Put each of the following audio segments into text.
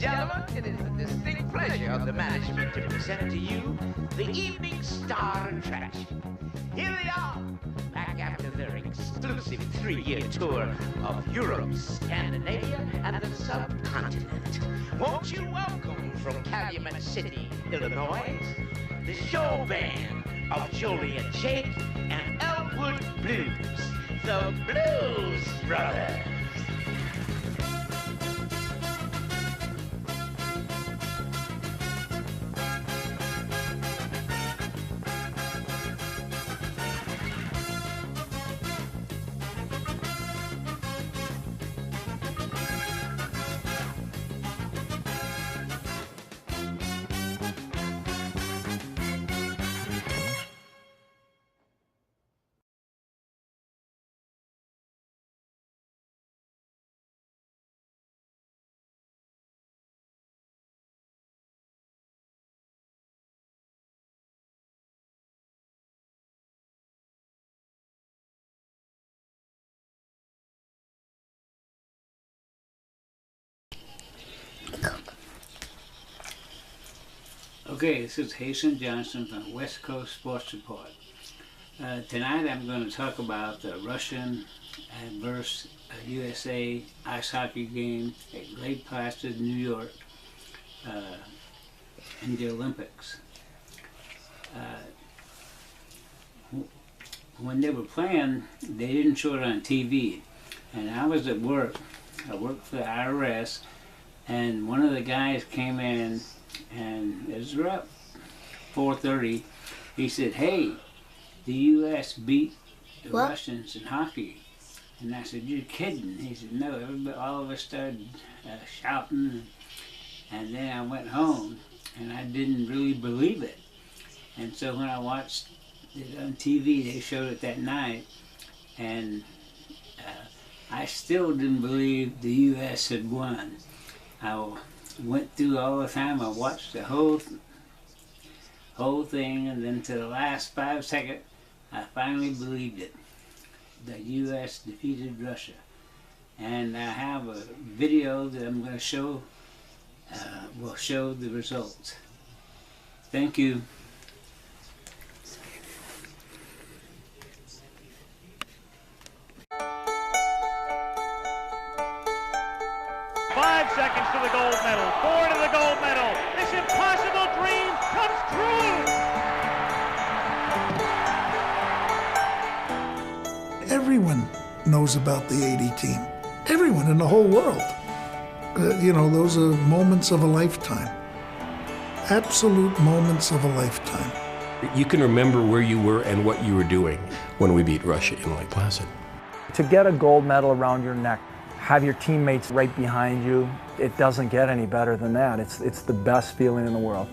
gentlemen, it is a distinct pleasure of the management to present to you the evening star attraction. Here they are, back after their exclusive 3-year tour of Europe, Scandinavia, and the subcontinent. Won't you welcome from Calumet City, Illinois, the show band of Joliet Jake and Elwood Blues, the Blues Brothers. Okay, this is Hasten Johnson from West Coast Sports Report. Tonight I'm going to talk about the Russian versus USA ice hockey game at Lake Placid, New York, in the Olympics. When they were playing, they didn't show it on TV, and I was at work. I worked for the IRS, and one of the guys came in, and it was around 4:30. He said, "Hey, the U.S. beat the Russians in hockey." And I said, "You're kidding." He said, "No." Everybody, all of us started shouting. And then I went home, and I didn't really believe it. And so when I watched it on TV, they showed it that night, and I still didn't believe the U.S. had won. I went through all the time. I watched the whole thing, and then to the last 5 seconds, I finally believed it. The U.S. defeated Russia, and I have a video that I'm going to show. Will show the results. Thank you. Seconds to the gold medal, 4 to the gold medal. This impossible dream comes true. Everyone knows about the 80 team. Everyone in the whole world. You know, those are moments of a lifetime. Absolute moments of a lifetime. You can remember where you were and what you were doing when we beat Russia in Lake Placid. To get a gold medal around your neck, have your teammates right behind you, it doesn't get any better than that. It's the best feeling in the world.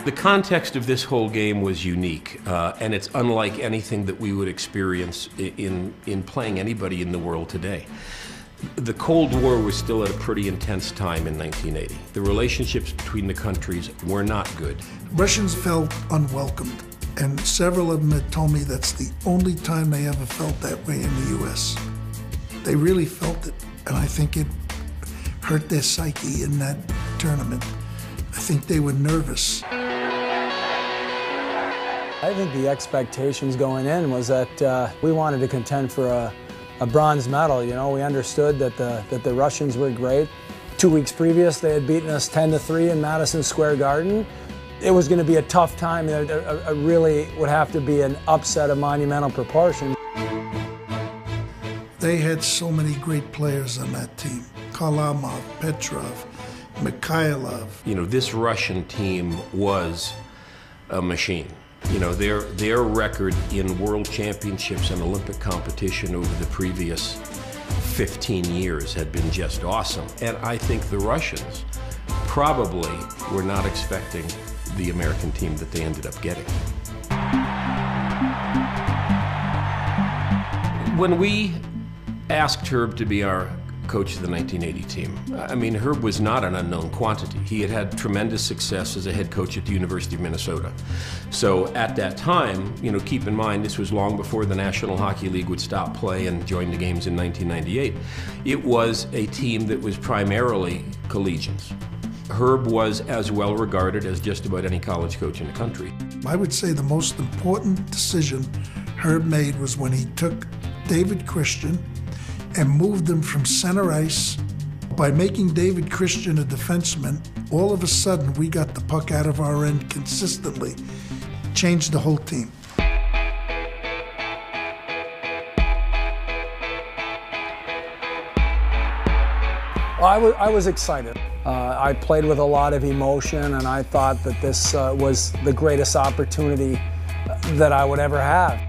The context of this whole game was unique, and it's unlike anything that we would experience in playing anybody in the world today. The Cold War was still at a pretty intense time in 1980. The relationships between the countries were not good. Russians felt unwelcomed. And several of them had told me that's the only time they ever felt that way in the U.S. They really felt it, and I think it hurt their psyche in that tournament. I think they were nervous. I think the expectations going in was that we wanted to contend for a bronze medal. You know, we understood that the Russians were great. 2 weeks previous, they had beaten us 10-3 in Madison Square Garden. It was going to be a tough time. It really would have to be an upset of monumental proportion. They had so many great players on that team. Kharlamov, Petrov, Mikhailov. You know, this Russian team was a machine. You know, their record in world championships and Olympic competition over the previous 15 years had been just awesome. And I think the Russians probably were not expecting the American team that they ended up getting. When we asked Herb to be our coach of the 1980 team. I mean, Herb was not an unknown quantity. He had had tremendous success as a head coach at the University of Minnesota. So at that time, you know, keep in mind, this was long before the National Hockey League would stop play and join the games in 1998. It was a team that was primarily collegians. Herb was as well regarded as just about any college coach in the country. I would say the most important decision Herb made was when he took David Christian and moved him from center ice. By making David Christian a defenseman, all of a sudden we got the puck out of our end consistently. Changed the whole team. I was excited. I played with a lot of emotion, and I thought that this was the greatest opportunity that I would ever have.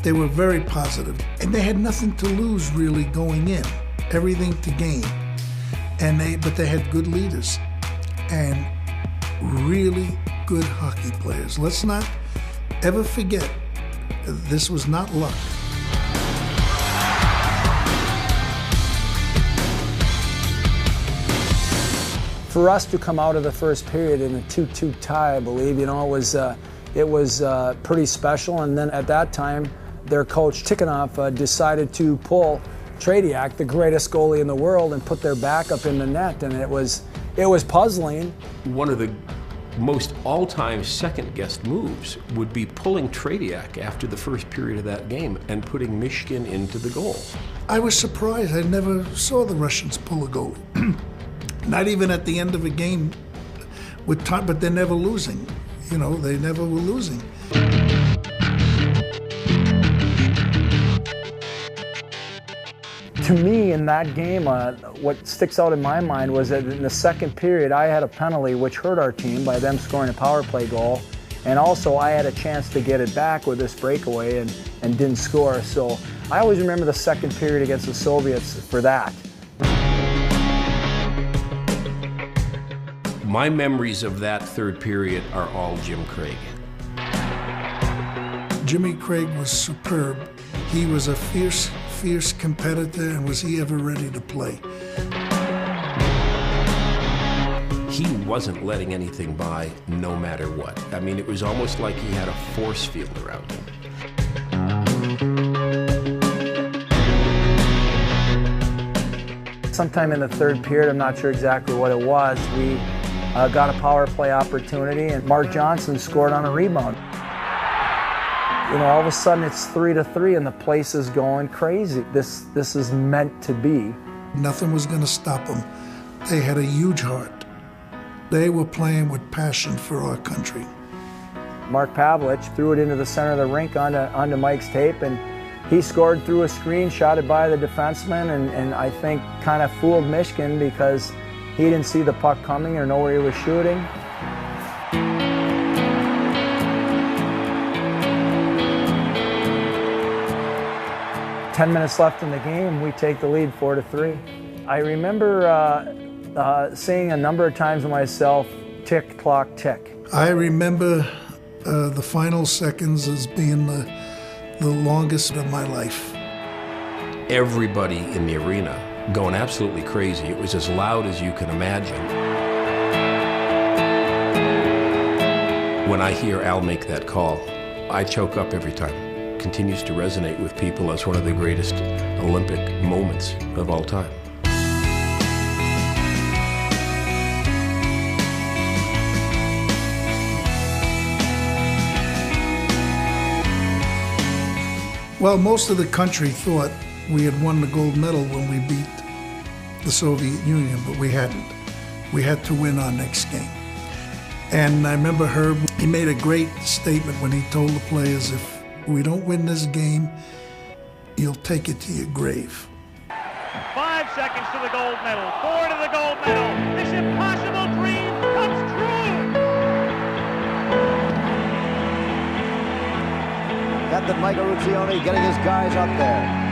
They were very positive, and they had nothing to lose really going in, everything to gain. But they had good leaders and really good hockey players. Let's not ever forget, this was not luck. For us to come out of the first period in a 2-2 tie, I believe, you know, it was pretty special. And then at that time, their coach Tikhonov decided to pull Tretiak, the greatest goalie in the world, and put their backup in the net, and it was puzzling. One of the most all-time second-guessed moves would be pulling Tretiak after the first period of that game and putting Mishkin into the goal. I was surprised. I never saw the Russians pull a goal. Not even at the end of a game with time, but they're never losing. You know, they never were losing. To me, in that game, what sticks out in my mind was that in the second period, I had a penalty which hurt our team by them scoring a power play goal. And also, I had a chance to get it back with this breakaway and didn't score. So I always remember the second period against the Soviets for that. My memories of that third period are all Jim Craig. Jimmy Craig was superb. He was a fierce competitor, and was he ever ready to play? He wasn't letting anything by no matter what. I mean, it was almost like he had a force field around him. Sometime in the third period, I'm not sure exactly what it was, we got a power play opportunity, and Mark Johnson scored on a rebound. You know, all of a sudden it's 3-3 and the place is going crazy. This is meant to be. Nothing was going to stop them. They had a huge heart. They were playing with passion for our country. Mark Pavlich threw it into the center of the rink onto Mike's tape, and he scored through a screen, shot it by the defenseman, and I think kind of fooled Mishkin because he didn't see the puck coming or know where he was shooting. Ten minutes left in the game, we take the lead 4-3. I remember saying a number of times to myself, tick, clock, tick. I remember the final seconds as being the longest of my life. Everybody in the arena going absolutely crazy. It was as loud as you can imagine. When I hear Al make that call, I choke up every time. It continues to resonate with people as one of the greatest Olympic moments of all time. Well, most of the country thought we had won the gold medal when we beat the Soviet Union, but we hadn't. We had to win our next game. And I remember Herb, he made a great statement when he told the players, if we don't win this game, you'll take it to your grave. 5 seconds to the gold medal, 4 to the gold medal. This impossible dream comes true. Captain Michael Ruccioni getting his guys up there.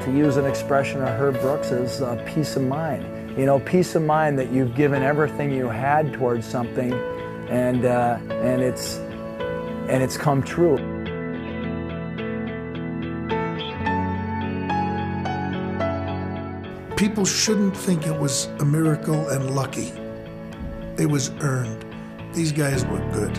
To use an expression of Herb Brooks is peace of mind. You know, peace of mind that you've given everything you had towards something, and it's come true. people shouldn't think it was a miracle and lucky. It was earned. These guys were good.